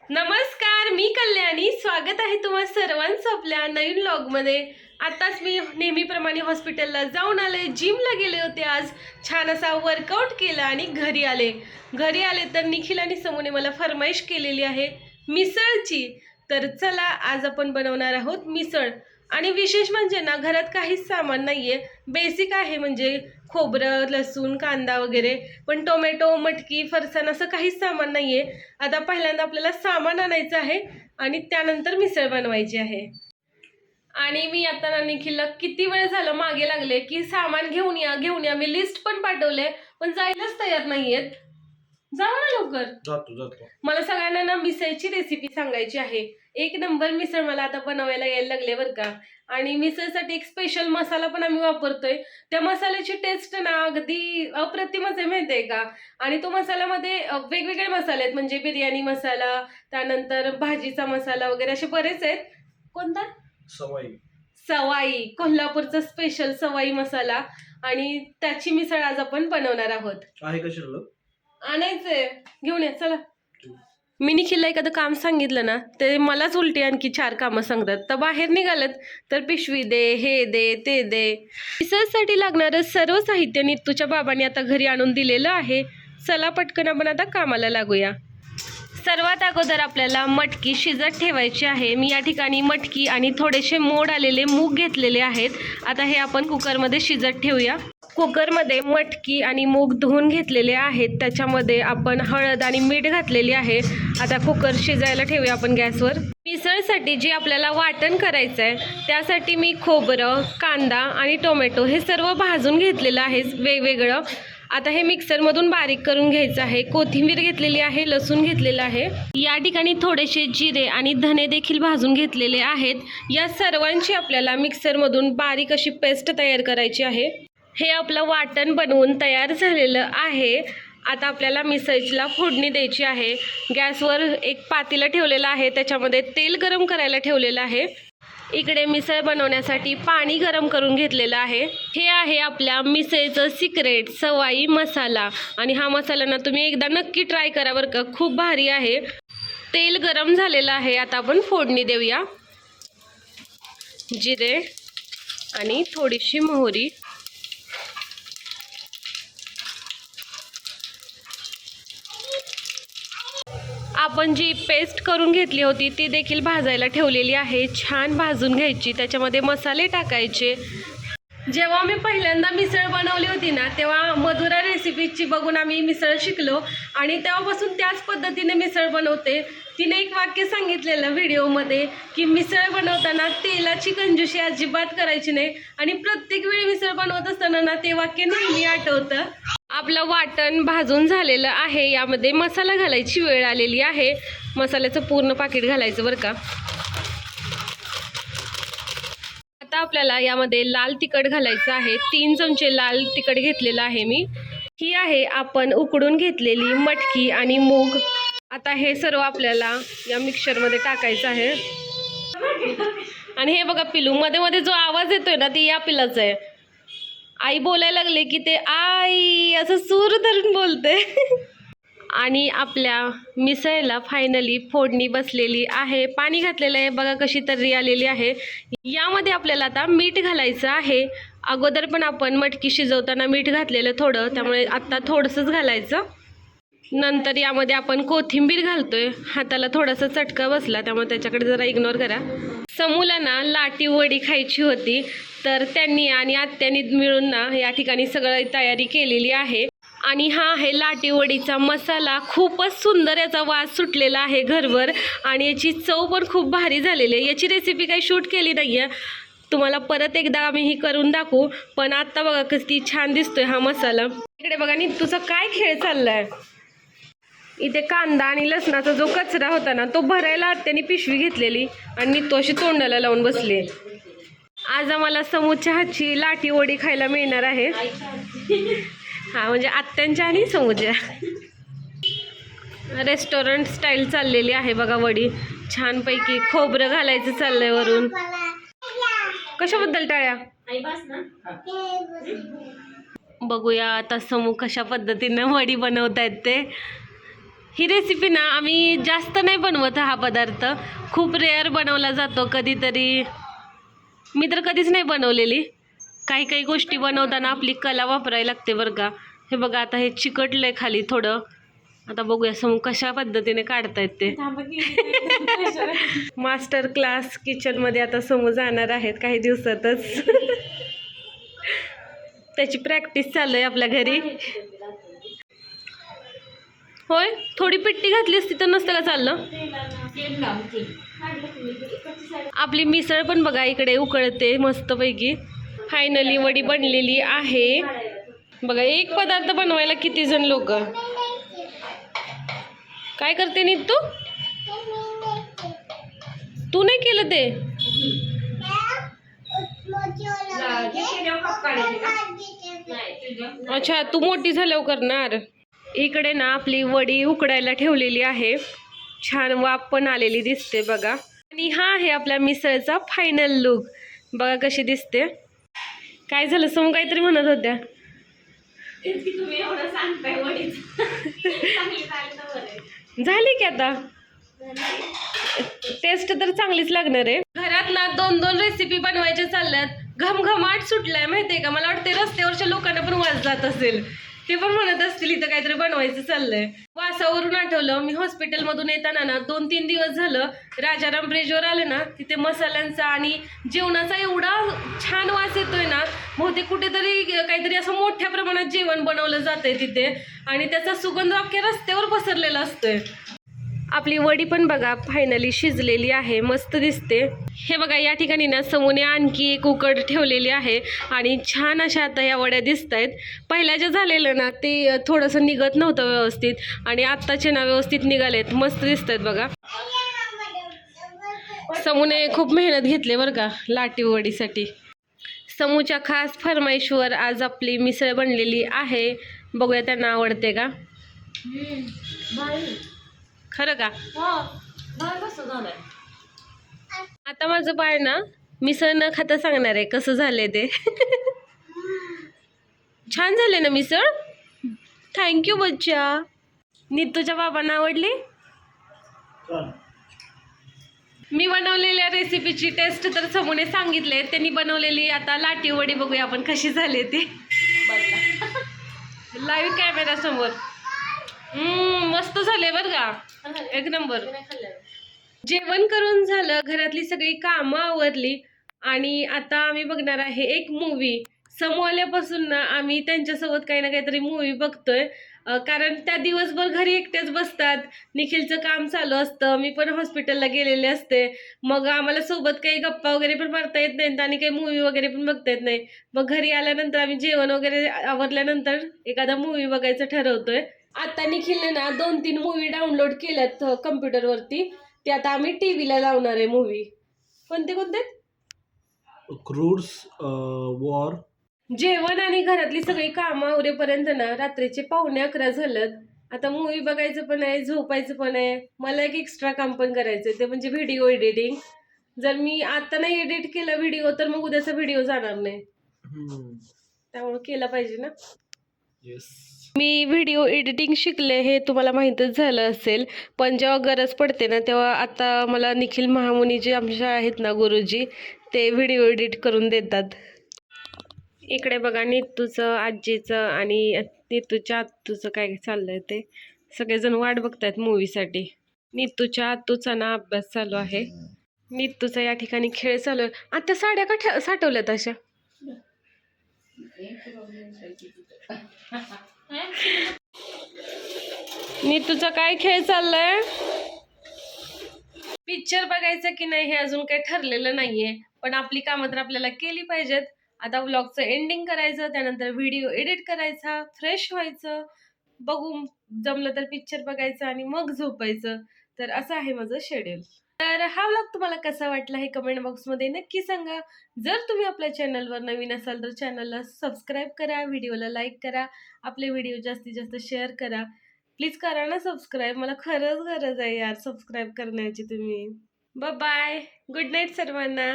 नमस्कार, मी कल्याणी. स्वागत आहे तुम्हा सर्वांचं आपल्या नवीन व्लॉगमध्ये. आताच मी नेहमीप्रमाणे हॉस्पिटलला जाऊन आले, जिमला गेले होते. आज छान असा वर्कआउट केला आणि घरी आले तर निखिल आणि समूने मला फरमाईश केलेली आहे मिसळची. तर चला, आज आपण बनवणार आहोत मिसळ. आणि विशेष म्हणजे ना, घरात काहीच सामान नाहीये, बेसिक आहे म्हणजे खोबरं, लसूण, कांदा वगैरे. पण टोमॅटो, मटकी, फरसाण असं काहीच सामान नाहीये. आता पहिल्यांदा आपल्याला सामान आणायचं आहे आणि त्यानंतर मिसळ बनवायची आहे. आणि मी आता ना निखिलला किती वेळ झालं मागे लागले की सामान घेऊन या. मी लिस्ट पण पाठवले, पण जायलाच तयार नाहीयेत. जाऊ ना लवकर. जातो. मला सगळ्यांना ना मिसळची रेसिपी सांगायची आहे. एक नंबर मिसळ मला आता बनवायला यायला लागले बरं का. आणि मिसळसाठी एक स्पेशल मसाला पण आम्ही वापरतोय. त्या मसाल्याची टेस्ट ना अगदी अप्रतिमच आहे, माहितीये का. आणि तो मसाल्यामध्ये वेगवेगळे मसाले आहेत, म्हणजे बिर्याणी मसाला, त्यानंतर भाजीचा मसाला वगैरे असे बरेच आहेत. कोणता? सवाई, कोल्हापूरचा स्पेशल सवाई मसाला. आणि त्याची मिसळ आज आपण बनवणार आहोत. आहे का शिल्लक? आणायचंय, घेऊन या चला. मी निखिलला एखादं काम सांगितलं ना, ते मलाच उलटी आणखी 4 कामं सांगतात. तर बाहेर निघालत तर पिशवी दे, हे दे, ते दे. मिसळसाठी लागणारं सर्व साहित्य नित्तूच्या बाबांनी आता घरी आणून दिलेलं आहे. चला पटकन आपण आता कामाला लागूया. सर्वात अगोदर आपल्याला मटकी शिजत ठेवायची आहे. मी या ठिकाणी मटकी आणि थोडेसे मोड आलेले मूग घेतलेले आहेत. आता हे आपण कुकरमध्ये शिजत ठेवूया. कुकरमध्ये मटकी आणि मूग धुवून घेतलेले आहेत. त्याच्यामध्ये आपण हळद आणि मीठ घातलेली आहे. आता कुकर शिजायला ठेवूया आपण गॅसवर. मिसळसाठी जे आपल्याला वाटण करायचं आहे त्यासाठी मी खोबरं, कांदा आणि टोमॅटो हे सर्व भाजून घेतलेलं आहे वेगवेगळं. आता हे मिक्सरमधून बारीक करून घ्यायचं आहे. कोथिंबीर घेतलेली आहे, लसूण घेतलेला आहे. या ठिकाणी थोडेसे जिरे आणि धने देखील भाजून घेतलेले आहेत. या सर्वांची आपल्याला मिक्सरमधून बारीक अशी पेस्ट तयार करायची आहे. हे आपलं वाटण बनवून तयार झालेलं आहे. आता आपल्याला मिसळीला फोडणी द्यायची आहे. गॅसवर एक पातेलं ठेवलेलं आहे, त्याच्यामध्ये तेल गरम करायला ठेवलेलं आहे. इकडे मिसळ बनवण्यासाठी पाणी गरम करून घेतलेलं आहे. हे आहे आपल्या मिसळचं सिक्रेट सवाई मसाला. आणि हा मसाला ना तुम्ही एकदा नक्की ट्राय करा बरं का, खूप भारी आहे. तेल गरम झालेलं आहे. आता आपण फोडणी देऊया. जिरे आणि थोडीशी मोहरी. आपण जी पेस्ट करून घेतली होती ती देखील भाजायला ठेवलेली आहे. छान भाजून घ्यायची. त्याच्यामध्ये मसाले टाकायचे. जेव्हा मी पहिल्यांदा मिसळ बनवली होती ना, तेव्हा मधुरा रेसिपीची बघून आम्ही मिसळ शिकलो आणि तेव्हापासून त्याच पद्धतीने मिसळ बनवते. तिने एक वाक्य सांगितलेलं व्हिडिओमध्ये की मिसळ बनवताना तेलाची कंजूशी अजिबात करायची नाही. आणि प्रत्येक वेळी मिसळ बनवत असताना ना ते वाक्य नेहमी आठवतं. आपलं वाटण भाजून झालेलं आहे. यामध्ये मसाला घालायची वेळ आलेली आहे. मसाल्याचं पूर्ण पाकिट घालायचं बरं का. आता आपल्याला यामध्ये लाल तिखट घालायचं आहे. 3 चमचे लाल तिखट घेतलेलं आहे मी. ही आहे आपण उकडून घेतलेली मटकी आणि मूग. आता हे सर्व आपल्याला या मिक्सरमध्ये टाकायचं आहे. आणि हे बघा पिलू, मध्ये मध्ये जो आवाज येतोय ना ते या पिलाचं आहे. आई बोलायला लागले की ते आई असं सूर धरून बोलते. आणि आपल्या मिसळला फायनली फोडणी बसलेली आहे. पाणी घातलेलं आहे बघा, कशी तर्री आलेली आहे. यामध्ये आपल्याला आता मीठ घालायचं आहे. अगोदर पण आपण मटकी शिजवताना मीठ घातलेलं थोडं, त्यामुळे आत्ता थोडंसंच घालायचं. नंतर यामध्ये आपण कोथिंबीर घालतोय. हाताला थोडासा चटका बसला त्यामुळे त्याच्याकडे जरा इग्नोर करा. समूला ना लाटी वडी खायची होती, तर त्यांनी आणि आत्यांनी मिळून ना या ठिकाणी सगळं तयारी केलेली आहे. आणि हा आहे लाटी वडीचा मसाला. खूपच सुंदर याचा वास सुटलेला आहे घरभर आणि याची चव पण खूप भारी झालेली आहे. याची रेसिपी काही शूट केली नाही आहे, तुम्हाला परत एकदा आम्ही ही करून दाखवू. पण आत्ता बघा किती छान दिसतोय हा मसाला. इकडे बघा तुझा काय खेळ चाललाय. इथे कांदा आणि लसणाचा जो कचरा होता ना तो भरायला त्यांनी पिशवी घेतलेली आणि तो अशी तोंडाला लावून बसले. आज आम्हाला समूच्या हातची लाटी वडी खायला मिळणार आहे. हा म्हणजे आत्यांच्या आणि समूच्या. रेस्टॉरंट स्टाईल चाललेली आहे बघा वडी. छानपैकी खोबरं घालायचं चाललंय वरून. कशाबद्दल टाळ्या बघूया आता समू कशा पद्धतीने वडी बनवतायत ते. ही रेसिपी ना आम्ही जास्त नाही बनवत, हा पदार्थ खूप रेअर बनवला जातो कधीतरी. मी तर कधीच नाही बनवलेली. काही काही गोष्टी बनवताना आपली कला वापरायला लागते बरं का. हे बघा आता हे चिकटलंय खाली थोडं. आता बघूया समू कशा पद्धतीने काढतायत ते. मास्टर क्लास किचनमध्ये आता समू जाणार आहेत काही दिवसातच. त्याची प्रॅक्टिस चालू आहे आपल्या घरी. होय, थोडी पिट्टी घातली असती तर नसतं का चाललं. आपली मिसळ पण बघा इकडे उकळते मस्तपैकी. फायनली वडी बनलेली आहे बघा. एक पदार्थ बनवायला किती जण लोक. काय करते नी तू? तू नाही केलं ते? अच्छा, तू मोठी झाल्यावर करणार. इकडे ना आपली वडी उकडायला ठेवलेली आहे. छान वाफ पण आलेली दिसते बघा. आणि हा आहे आपल्या मिसळचा फायनल लुक. बघा कशी दिसते. काय झालं समू, काहीतरी म्हणत होत्या. झाली की आता टेस्ट तर चांगलीच लागणार आहे. घरात ना 2-2 रेसिपी बनवायच्या चालल्यात. घमघमाट सुटलाय माहितीये का. मला वाटते रस्त्यावरच्या लोकांना पण वास जात असेल. ते पण म्हणत असतील इथं काहीतरी बनवायचं चाललंय. वासावरून आठवलं, मी हॉस्पिटलमधून येताना ना 2-3 दिवस झालं राजाराम ब्रिजवर आले ना, तिथे मसाल्यांचा आणि जेवणाचा एवढा छान वास येतोय ना. बहुतेक कुठेतरी काहीतरी असं मोठ्या प्रमाणात जेवण बनवलं जातंय तिथे आणि त्याचा सुगंध अख्ख्या रस्त्यावर पसरलेला असतोय. आपली वडी पण बघा फायनली शिजलेली आहे, मस्त दिसते. हे बघा या ठिकाणी ना समूने आणखी एक उकड ठेवलेली आहे आणि छान अशा आता या वड्या दिसत आहेत. पहिल्या ज्या झालेलं ना ते थोडंसं निघत नव्हतं व्यवस्थित आणि आत्ताचे ना व्यवस्थित निघालेत, मस्त दिसत आहेत बघा. समूने खूप मेहनत घेतली बरं का लाटी वडीसाठी. समूच्या खास फरमाईशवर आज आपली मिसळ बनलेली आहे. बघूया त्यांना आवडते का. खरं का. आता माझं बाळ ना मिसळ न खाता सांगणार आहे कसं झालंय ते. छान झाले ना मिसळ. थँक्यू बच्चा. नीतूच्या बाबांना आवडली. मी बनवलेल्या रेसिपीची टेस्ट तर समूने सांगितले. त्यांनी बनवलेली आता लाटी वडी बघूया आपण कशी झाली ते. लाईव्ह कॅमेरा समोर. मस्त झाले बरं का, एक नंबर. जेवण करून झालं, घरातली सगळी कामं आवरली आणि आता आम्ही बघणार आहे एक मूवी. समूह आल्यापासून ना आम्ही त्यांच्यासोबत काही ना काहीतरी मूवी बघतोय. कारण त्या दिवसभर घरी एकटेच बसतात. निखिलचं काम चालू असतं, मी पण हॉस्पिटलला गेलेले असते. मग आम्हाला सोबत काही गप्पा वगैरे पण मारता येत नाहीत आणि काही मूवी वगैरे पण बघता येत नाही. मग घरी आल्यानंतर आम्ही जेवण वगैरे आवरल्यानंतर एखादा मूवी बघायचं ठरवतोय. आता निखिलने ना 2-3 मूवी डाउनलोड केल्यात कम्प्युटरवरती. ते आता आम्ही टीव्हीला लावणार आहे मूवी. कोणते कोणते? क्रूड्स वॉर. जेवण आणि घरातली सगळी कामं आवरेपर्यंत ना रात्रीचे 11:15 झालं. आता मूवी बघायचं पण आहे, झोपायचं पण आहे. मला एक एक्स्ट्रा काम पण करायचं ते म्हणजे व्हिडिओ एडिटिंग. जर मी आता नाही एडिट केला व्हिडिओ तर मग उद्याचा व्हिडिओ जाणार नाही. त्यामुळे केला पाहिजे ना. मी व्हिडिओ एडिटिंग शिकले हे तुम्हाला माहीतच झालं असेल. पण जेव्हा गरज पडते ना तेव्हा आता मला निखिल महामुनी जे आमच्या आहेत ना गुरुजी, ते व्हिडिओ एडिट करून देतात. इकडे बघा नीतूचं, आजीचं आणि नीतूच्या आत्तूचं काय चाललंय ते. सगळेजण वाट बघतायत मूवीसाठी. नीतूच्या आत्तूचा ना अभ्यास चालू आहे. नीतूचा या ठिकाणी खेळ चालू आहे. आता साड्या का साठवल्यात अशा. नीतूचा काय खेळ चाललाय. पिक्चर बघायचं की नाही हे अजून काही ठरलेलं नाहीये, पण आपली कामं तर आपल्याला केली पाहिजेत. आता व्लॉगचं एंडिंग करायचं, त्यानंतर व्हिडिओ एडिट करायचा, फ्रेश व्हायचं, बघू जमलं तर पिक्चर बघायचं आणि मग झोपायचं. तर असं आहे माझं शेड्यूल. तर हा व्लॉग तुम्हाला कसा वाटला हे कमेंट बॉक्समध्ये नक्की सांगा. जर तुम्ही आपल्या चॅनलवर नवीन असाल तर चॅनलला सबस्क्राईब करा, व्हिडिओला लाईक करा, आपले व्हिडिओ जास्तीत जास्त शेअर करा. प्लीज करा ना सबस्क्राईब. मला खरंच गरज आहे यार सबस्क्राईब करण्याची तुम्ही. Bye bye. गुड नाईट सर्वांना.